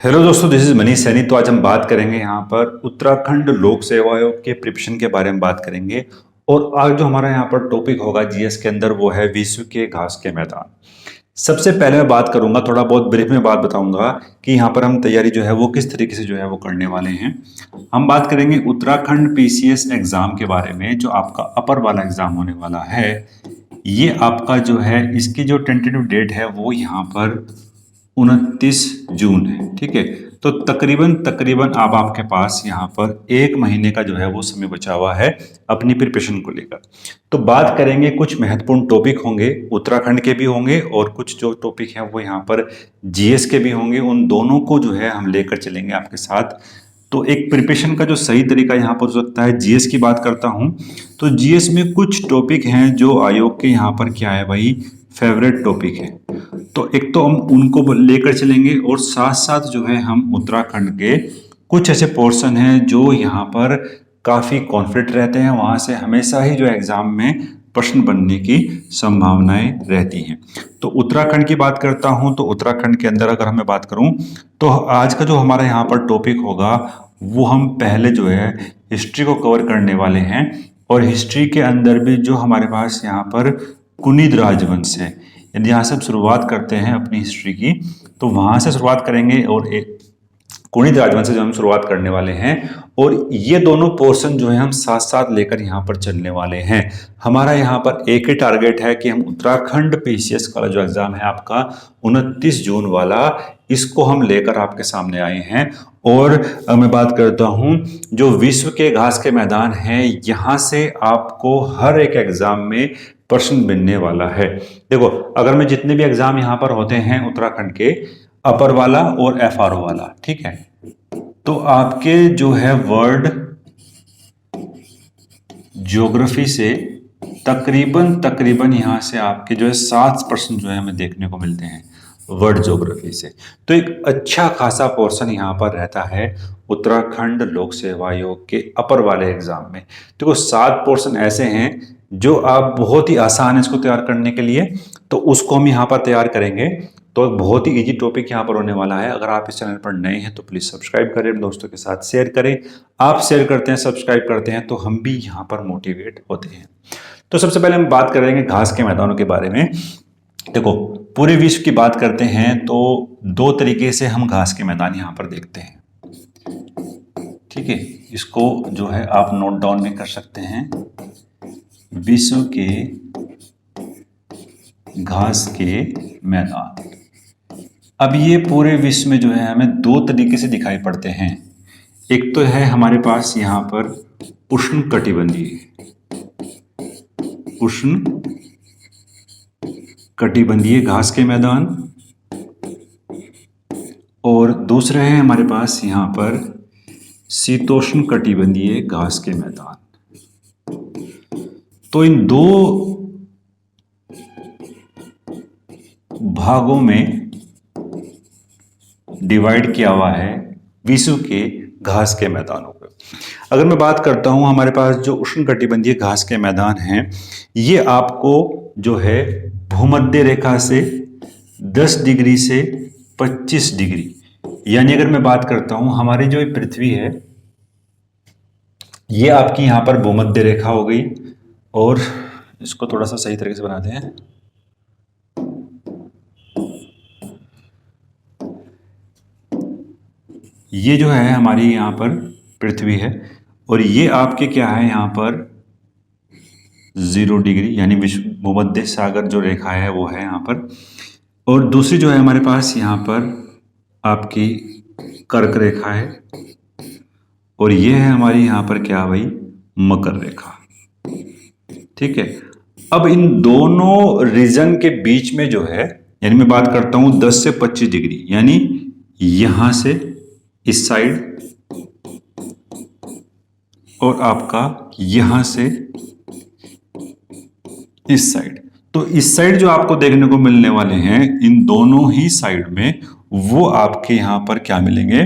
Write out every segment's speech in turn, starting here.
Hello दोस्तों, this is Manish Saini. तो आज हम बात करेंगे यहाँ पर उत्तराखंड लोक सेवा आयोग के प्रिपरेशन के बारे में बात करेंगे। और आज जो हमारा यहाँ पर टॉपिक होगा जीएस के अंदर वो है विश्व के घास के मैदान। सबसे पहले मैं बात करूंगा, थोड़ा बहुत ब्रीफ में बात बताऊंगा कि यहाँ पर हम तैयारी जो है वो किस तरीके से जो है वो करने वाले हैं। हम बात करेंगे उत्तराखंड पीसीएस एग्जाम के बारे में, जो आपका अपर वाला एग्जाम होने वाला है। ये आपका जो है इसकी जो टेंटेटिव डेट है वो यहाँ पर 29 जून है। ठीक है, तो तकरीबन तकरीबन अब आपके पास यहाँ पर एक महीने का जो है वो समय बचा हुआ है अपनी प्रिपरेशन को लेकर। तो बात करेंगे, कुछ महत्वपूर्ण टॉपिक होंगे, उत्तराखंड के भी होंगे और कुछ जो टॉपिक हैं वो यहाँ पर जीएस के भी होंगे। उन दोनों को जो है हम लेकर चलेंगे आपके साथ। तो एक प्रिपरेशन का जो सही तरीका यहाँ पर हो सकता है, जीएस की बात करता हूँ तो जीएस में कुछ टॉपिक हैं जो आयोग के यहाँ पर क्या है भाई, फेवरेट टॉपिक है। तो एक तो हम उनको लेकर चलेंगे और साथ साथ जो है हम उत्तराखंड के कुछ ऐसे पोर्शन हैं जो यहाँ पर काफ़ी कॉन्फ्लिक्ट रहते हैं, वहाँ से हमेशा ही जो एग्ज़ाम में प्रश्न बनने की संभावनाएं रहती हैं। तो उत्तराखंड की बात करता हूँ तो उत्तराखंड के अंदर अगर मैं बात करूँ तो आज का जो हमारा यहाँ पर टॉपिक होगा वो हम पहले जो है हिस्ट्री को कवर करने वाले हैं। और हिस्ट्री के अंदर भी जो हमारे पास यहाँ पर कुनिद राजवंश है, यदि यहाँ से हम शुरुआत करते हैं अपनी हिस्ट्री की तो वहाँ से शुरुआत करेंगे और एक कुनिद राजवंश से जो हम शुरुआत करने वाले हैं। और ये दोनों पोर्शन जो है हम साथ साथ लेकर यहाँ पर चलने वाले हैं। हमारा यहाँ पर एक ही टारगेट है कि हम उत्तराखंड पीसीएस वाला जो एग्जाम है आपका 29 जून वाला, इसको हम लेकर आपके सामने आए हैं। और मैं बात करता हूँ जो विश्व के घास के मैदान हैं, यहाँ से आपको हर एक एग्जाम में प्रश्न बनने वाला है। देखो, अगर मैं जितने भी एग्जाम यहाँ पर होते हैं उत्तराखंड के, अपर वाला और एफआरओ वाला, ठीक है, तो आपके जो है वर्ड ज्योग्राफी से तकरीबन तकरीबन यहाँ से आपके जो है 7 प्रश्न जो है हमें देखने को मिलते हैं वर्ड ज्योग्राफी से। तो एक अच्छा खासा पोर्शन यहाँ पर रहता है उत्तराखंड लोक सेवा आयोग के अपर वाले एग्जाम में। देखो, 7 पोर्शन ऐसे हैं जो आप बहुत ही आसान है इसको तैयार करने के लिए, तो उसको हम यहाँ पर तैयार करेंगे। तो एक बहुत ही इजी टॉपिक यहाँ पर होने वाला है। अगर आप इस चैनल पर नए हैं तो प्लीज़ सब्सक्राइब करें, दोस्तों के साथ शेयर करें। आप शेयर करते हैं, सब्सक्राइब करते हैं तो हम भी यहाँ पर मोटिवेट होते हैं। तो सबसे पहले हम बात करेंगे घास के मैदानों के बारे में। देखो, पूरे विश्व की बात करते हैं तो 2 तरीके से हम घास के मैदान यहाँ पर देखते हैं। ठीक है, इसको जो है आप नोट डाउन में कर सकते हैं। विश्व के घास के मैदान, अब ये पूरे विश्व में जो है हमें 2 तरीके से दिखाई पड़ते हैं। एक तो है हमारे पास यहाँ पर उष्ण कटिबंधीय, उष्ण कटिबंधीय घास के मैदान, और दूसरे हैं हमारे पास यहाँ पर शीतोष्ण कटिबंधीय घास के मैदान। तो इन 2 भागों में डिवाइड किया हुआ है विश्व के घास के मैदानों को। अगर मैं बात करता हूं, हमारे पास जो उष्णकटिबंधीय घास के मैदान हैं, ये आपको जो है भूमध्य रेखा से 10 डिग्री से 25 डिग्री, यानी अगर मैं बात करता हूं हमारी जो पृथ्वी है ये आपकी यहां पर भूमध्य रेखा हो गई। और इसको थोड़ा सा सही तरीके से बनाते हैं। ये जो है हमारी यहाँ पर पृथ्वी है और ये आपके क्या है यहाँ पर 0 डिग्री, यानी विश्व भूमध्य सागर जो रेखा है वो है यहाँ पर। और दूसरी जो है हमारे पास यहाँ पर आपकी कर्क रेखा है और ये है हमारी यहाँ पर क्या भाई, मकर रेखा। ठीक है, अब इन दोनों रीजन के बीच में जो है, यानी मैं बात करता हूँ 10 से 25 डिग्री, यानी यहां से इस साइड और आपका यहां से इस साइड। तो इस साइड जो आपको देखने को मिलने वाले हैं इन दोनों ही साइड में, वो आपके यहां पर क्या मिलेंगे,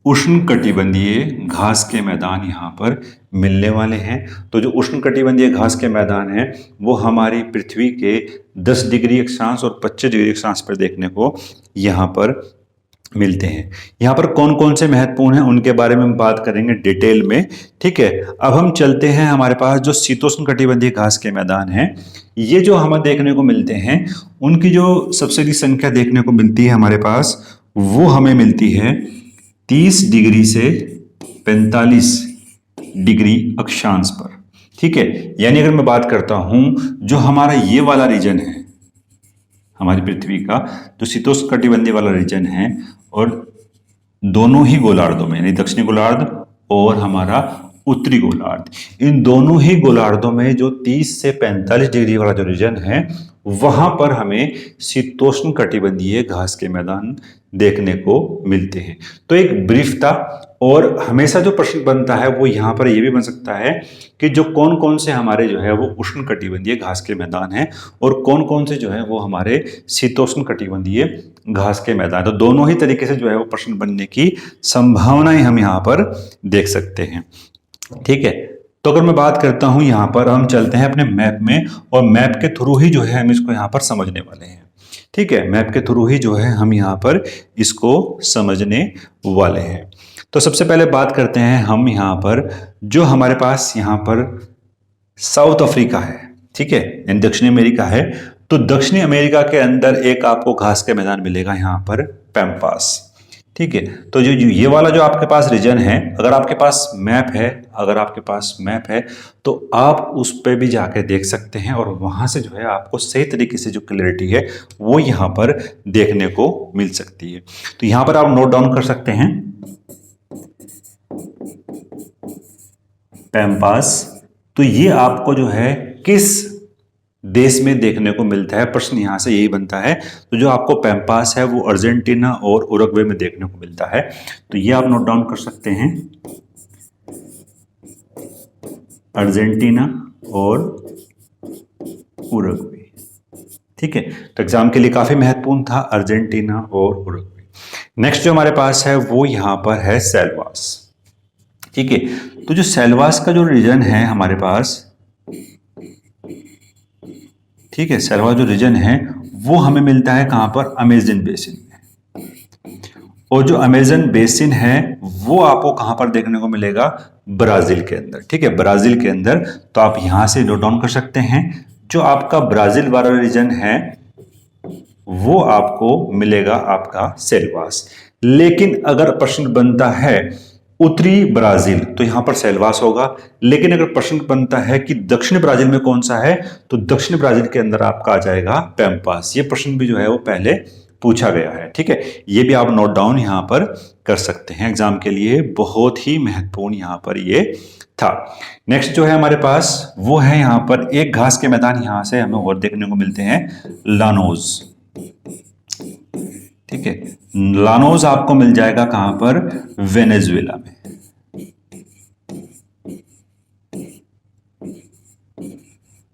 उष्णकटिबंधीय घास के मैदान यहाँ पर मिलने वाले हैं। तो जो उष्णकटिबंधीय घास के मैदान हैं वो हमारी पृथ्वी के 10 डिग्री अक्षांश और 25 डिग्री अक्षांश पर देखने को यहाँ पर मिलते हैं। यहाँ पर कौन कौन से महत्वपूर्ण हैं उनके बारे में हम बात करेंगे डिटेल में। ठीक है, अब हम चलते हैं हमारे पास जो शीतोष्ण कटिबंधीय घास के मैदान हैं, ये जो हमें देखने को मिलते हैं, उनकी जो सबसे अधिक संख्या देखने को मिलती है हमारे पास, वो हमें मिलती है 30 डिग्री से 45 डिग्री अक्षांश पर। ठीक है, यानी अगर मैं बात करता हूं, जो हमारा ये वाला रीजन है हमारी पृथ्वी का, जो शीतोष्ण कटिबंधीय वाला रीजन है, और दोनों ही गोलार्धों में, यानी दक्षिणी गोलार्ध और हमारा उत्तरी गोलार्ध, इन दोनों ही गोलार्धों में जो 30 से 45 डिग्री वाला जो रीजन है, वहां पर हमें शीतोष्ण कटिबंधीय घास के मैदान देखने को मिलते हैं। तो एक ब्रीफ था, और हमेशा जो प्रश्न बनता है वो यहाँ पर ये भी बन सकता है कि जो कौन कौन से हमारे जो है वो उष्ण कटिबंधीय घास के मैदान हैं, और कौन कौन से जो है वो हमारे शीतोष्ण कटिबंधीय घास के मैदान। तो दोनों ही तरीके से जो है वो प्रश्न बनने की संभावनाएं हम यहाँ पर देख सकते हैं। ठीक है, तो अगर मैं बात करता हूं, यहाँ पर हम चलते हैं अपने मैप में, और मैप के थ्रू ही जो है हम इसको यहाँ पर समझने वाले हैं। ठीक है, मैप के थ्रू ही जो है हम यहाँ पर इसको समझने वाले हैं। तो सबसे पहले बात करते हैं हम यहाँ पर, जो हमारे पास यहाँ पर साउथ अफ्रीका है, ठीक है, यानी दक्षिणी अमेरिका है। तो दक्षिणी अमेरिका के अंदर एक आपको घास का मैदान मिलेगा यहाँ पर, पैम्पास। ठीक है, तो जो ये वाला जो आपके पास रीजन है, अगर आपके पास मैप है, तो आप उस पर भी जाके देख सकते हैं, और वहां से जो है आपको सही तरीके से जो क्लैरिटी है वो यहाँ पर देखने को मिल सकती है। तो यहाँ पर आप नोट डाउन कर सकते हैं पैम्पास। तो ये आपको जो है किस देश में देखने को मिलता है, प्रश्न यहां से यही बनता है। तो जो आपको पैम्पास है वो अर्जेंटीना और उरुग्वे में देखने को मिलता है। तो ये आप नोट डाउन कर सकते हैं, अर्जेंटीना और उरुग्वे। ठीक है, तो एग्जाम के लिए काफी महत्वपूर्ण था अर्जेंटीना और उरुग्वे। नेक्स्ट जो हमारे पास है वो यहां पर है सेल्वास। ठीक है, तो जो सेल्वास का जो रीजन है हमारे पास, ठीक है, सेल्वास जो रीजन है वो हमें मिलता है कहां पर, अमेजन बेसिन में। और जो अमेजन बेसिन है वो आपको कहां पर देखने को मिलेगा, ब्राजील के अंदर। ठीक है, ब्राजील के अंदर। तो आप यहां से नोट डाउन कर सकते हैं, जो आपका ब्राजील वाला रीजन है वो आपको मिलेगा आपका सेल्वास। लेकिन अगर प्रश्न बनता है उत्तरी ब्राजील, तो यहां पर सेल्वास होगा। लेकिन अगर प्रश्न बनता है कि दक्षिण ब्राजील में कौन सा है, तो दक्षिण ब्राजील के अंदर आपका आ जाएगा पैम्पास। ये प्रश्न भी जो है वो पहले पूछा गया है। ठीक है, ये भी आप नोट डाउन यहां पर कर सकते हैं, एग्जाम के लिए बहुत ही महत्वपूर्ण यहां पर ये था। नेक्स्ट जो है हमारे पास वो है यहां पर एक घास के मैदान, यहां से हमें और देखने को मिलते हैं लानोज। ठीक है, लानोज आपको मिल जाएगा कहां पर, वेनेजुएला में।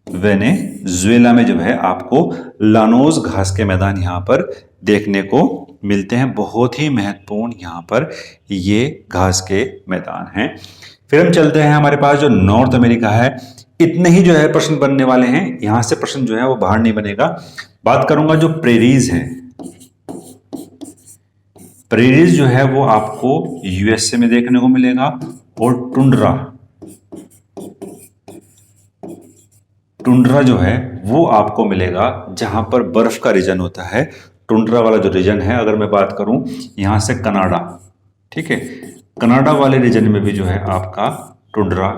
वेनेजुएला में जो है आपको लानोज घास के मैदान यहां पर देखने को मिलते हैं। बहुत ही महत्वपूर्ण यहां पर ये घास के मैदान हैं। फिर हम चलते हैं हमारे पास जो नॉर्थ अमेरिका है। इतने ही जो है प्रश्न बनने वाले हैं, यहां से प्रश्न जो है वो बाहर नहीं बनेगा। बात करूंगा जो प्रेरीज है, प्रेरीज जो है वो आपको यूएसए में देखने को मिलेगा, और टुंड्रा जो है वो आपको मिलेगा जहां पर बर्फ का रीजन होता है। टुंड्रा वाला जो रीजन है, अगर मैं बात करूं यहां से कनाडा, ठीक है, कनाडा वाले रीजन में भी जो है आपका टुंड्रा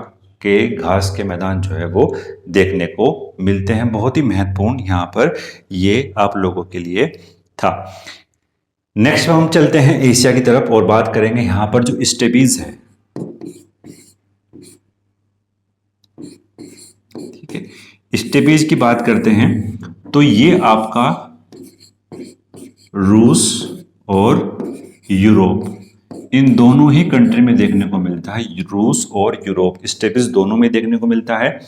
के घास के मैदान जो है वो देखने को मिलते हैं। बहुत ही महत्वपूर्ण यहां पर ये आप लोगों के लिए था। नेक्स्ट हम चलते हैं एशिया की तरफ और बात करेंगे यहां पर जो स्टेपीज है। ठीक है, स्टेपीज की बात करते हैं तो ये आपका रूस और यूरोप, इन दोनों ही कंट्री में देखने को मिलता है। रूस और यूरोप, स्टेपीज दोनों में देखने को मिलता है।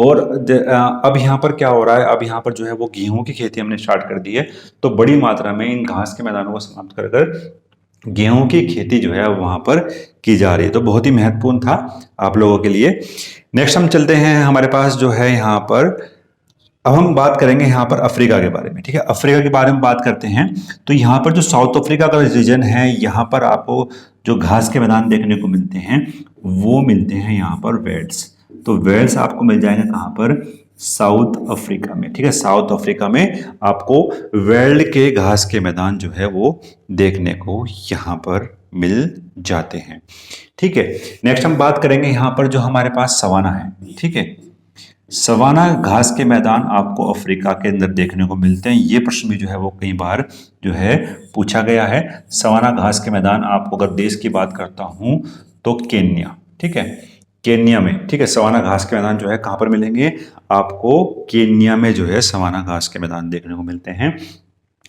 और अब यहाँ पर क्या हो रहा है, अब यहाँ पर जो है वो गेहूं की खेती हमने स्टार्ट कर दी है। तो बड़ी मात्रा में इन घास के मैदानों को समाप्त कर कर गेहूं की खेती जो है वहां पर की जा रही है। तो बहुत ही महत्वपूर्ण था आप लोगों के लिए। नेक्स्ट हम चलते हैं, हमारे पास जो है यहाँ पर अब हम बात करेंगे यहाँ पर अफ्रीका के बारे में, ठीक है। अफ्रीका के बारे में बात करते हैं तो यहाँ पर जो साउथ अफ्रीका का रीजन है, यहाँ पर आपको जो घास के मैदान देखने को मिलते हैं वो मिलते हैं यहाँ पर वेल्स। तो वेल्स आपको मिल जाएंगे कहाँ पर, साउथ अफ्रीका में, ठीक है। साउथ अफ्रीका में आपको वेल्ड के घास के मैदान जो है वो देखने को यहाँ पर मिल जाते हैं, ठीक है। नेक्स्ट हम बात करेंगे यहाँ पर जो हमारे पास सवाना है, ठीक है। सवाना घास के मैदान आपको अफ्रीका के अंदर देखने को मिलते हैं। ये प्रश्न भी जो है वो कई बार जो है पूछा गया है। सवाना घास के मैदान आपको अगर देश की बात करता हूं तो केन्या, ठीक है, केन्या में, ठीक है। सवाना घास के मैदान जो है कहां पर मिलेंगे, आपको केन्या में जो है सवाना घास के मैदान देखने को मिलते हैं।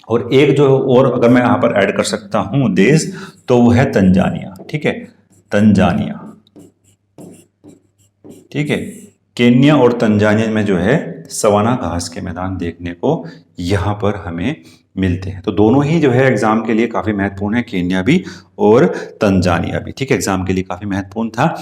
और एक जो और अगर मैं यहां पर ऐड कर सकता हूं देश, तो वो है तंजानिया, ठीक है, तंजानिया, ठीक है। केन्या और तंजानिया में जो है सवाना घास के मैदान देखने को यहाँ पर हमें मिलते हैं। तो दोनों ही जो है एग्जाम के लिए काफी महत्वपूर्ण है, केन्या भी और तंजानिया भी, ठीक है, एग्जाम के लिए काफी महत्वपूर्ण था।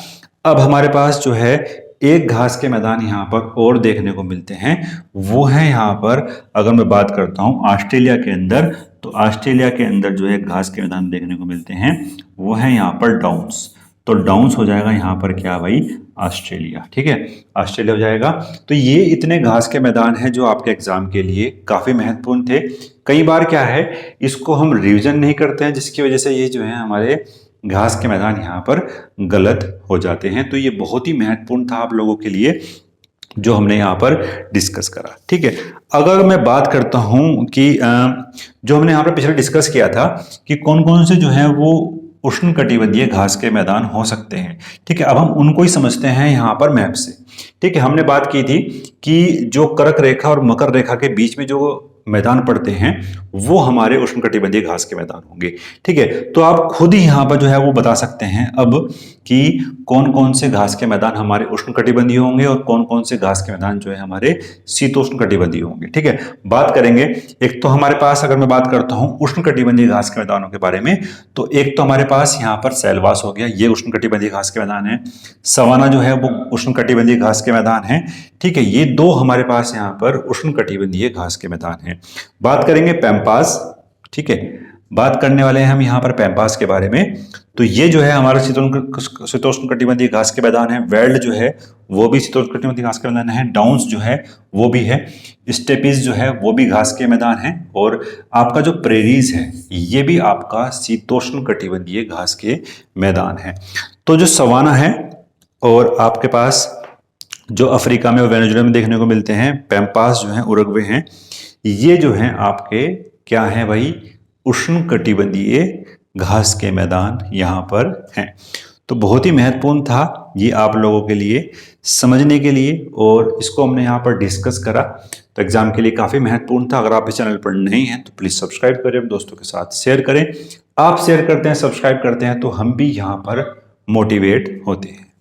अब हमारे पास जो है एक घास के मैदान यहाँ पर और देखने को मिलते हैं, वो है यहाँ पर अगर मैं बात करता हूँ ऑस्ट्रेलिया के अंदर, तो ऑस्ट्रेलिया के अंदर जो है घास के मैदान देखने को मिलते हैं वो है यहाँ पर डाउन्स। तो डाउन्स हो जाएगा यहाँ पर क्या भाई, ऑस्ट्रेलिया, ठीक है, ऑस्ट्रेलिया हो जाएगा। तो ये इतने घास के मैदान हैं जो आपके एग्जाम के लिए काफी महत्वपूर्ण थे। कई बार क्या है इसको हम रिवीजन नहीं करते हैं, जिसकी वजह से ये जो है हमारे घास के मैदान यहाँ पर गलत हो जाते हैं। तो ये बहुत ही महत्वपूर्ण था आप लोगों के लिए जो हमने यहाँ पर डिस्कस करा, ठीक है। अगर मैं बात करता हूँ कि जो हमने यहाँ पर पिछले डिस्कस किया था कि कौन कौन से जो है वो उष्णकटिबंधीय घास के मैदान हो सकते हैं, ठीक है। अब हम उनको ही समझते हैं यहाँ पर मैप से, ठीक है। हमने बात की थी कि जो कर्क रेखा और मकर रेखा के बीच में जो मैदान पड़ते हैं वो हमारे उष्णकटिबंधीय घास के मैदान होंगे, ठीक है। तो आप खुद ही यहाँ पर जो है वो बता सकते हैं अब कि कौन कौन से घास के मैदान हमारे उष्णकटिबंधीय होंगे और कौन कौन से घास के मैदान जो है हमारे शीतोष्णकटिबंधीय होंगे, ठीक है। बात करेंगे, एक तो हमारे पास अगर मैं बात करता हूँ उष्णकटिबंधीय घास के मैदानों के बारे में, तो एक तो हमारे पास यहाँ पर सैलवास हो गया, ये उष्णकटिबंधीय घास के मैदान है। सवाना जो है वो उष्णकटिबंधीय घास के मैदान है, ठीक है। ये दो हमारे पास यहाँ पर उष्णकटिबंधीय घास के मैदान हैं। बात करेंगे पैम्पास, ठीक है, बात करने वाले हैं हम यहाँ पर पैम्पास के बारे में। तो ये जो है हमारा शीतोष्णकटिबंधीय घास के मैदान है। वेल्ड जो है वो भी शीतोष्णकटिबंधीय घास के मैदान है। डाउन्स जो है वो भी है। स्टेपीज जो है वो भी घास के मैदान है। और आपका जो प्रेरीज है ये भी आपका शीतोष्णकटिबंधीय घास के मैदान है। तो जो सवाना है और आपके पास जो अफ्रीका में और वेनेजुएला में देखने को मिलते हैं, पैम्पास जो है, उरुग्वे हैं, ये जो हैं आपके क्या है भाई, उष्णकटिबंधीय घास के मैदान यहाँ पर हैं। तो बहुत ही महत्वपूर्ण था ये आप लोगों के लिए समझने के लिए, और इसको हमने यहाँ पर डिस्कस करा तो एग्जाम के लिए काफी महत्वपूर्ण था। अगर आप इस चैनल पर नहीं हैं तो प्लीज सब्सक्राइब करें, दोस्तों के साथ शेयर करें। आप शेयर करते हैं, सब्सक्राइब करते हैं तो हम भी यहाँ पर मोटिवेट होते हैं।